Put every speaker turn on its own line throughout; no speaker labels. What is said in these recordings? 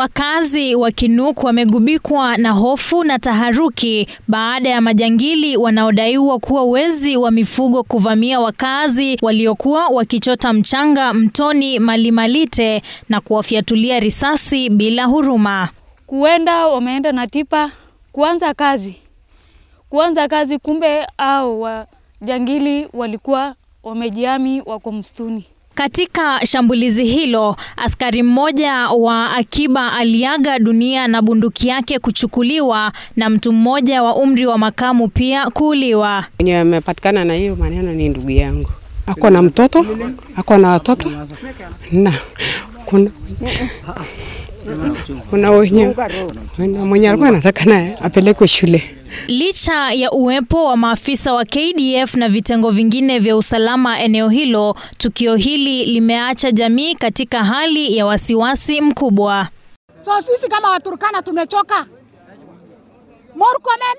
Wakazi wa Kinuk wamegubikwa na hofu na taharuki baada ya majangili wanaodaiwa kuwa wezi wa mifugo kuvamia wakazi waliokuwa wakichota mchanga mtoni Malimalite na kuwafyatulia risasi bila huruma.
Wameenda na tipa kuanza kazi kumbe au wajangili walikuwa wamejihami wako msituni.
Katika shambulizi hilo, askari mmoja wa akiba aliaga dunia na bunduki yake kuchukuliwa na mtu mmoja wa umri wa makamu pia kuuliwa.
Mwenye amepatikana na hiyo maneno ni ndugu yangu. Ako na mtoto, ako na watoto. Na kuna mwenye alikuwa anataka naye apelekwe shule.
Licha ya uwepo wa maafisa wa KDF na vitengo vingine vya usalama eneo hilo, tukio hili limeacha jamii katika hali ya wasiwasi mkubwa.
So sisi kama Waturkana tumechoka. Murkomen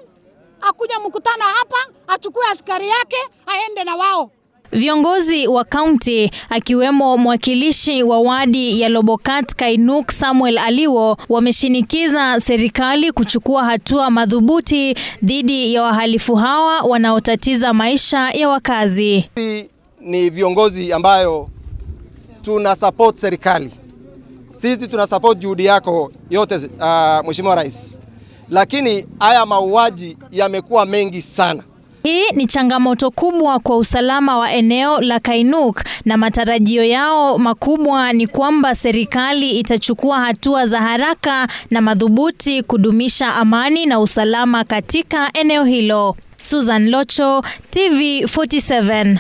akuja mkutano hapa, achukue askari yake aende na wao.
Viongozi wa kaunti akiwemo mwakilishi wa wadi ya Lobokat Kainuk Samuel Aliwo wameshinikiza serikali kuchukua hatua madhubuti dhidi ya wahalifu hawa wanaotatiza maisha ya wakazi.
Ni viongozi ambayo tuna support serikali. Sisi tuna support juhudi yako yote Mheshimiwa Rais. Lakini haya mauaji yamekuwa mengi sana.
Hii ni changamoto kubwa kwa usalama wa eneo la Kainuk na matarajio yao makubwa ni kwamba serikali itachukua hatua za haraka na madhubuti kudumisha amani na usalama katika eneo hilo. Susan Locho, TV 47.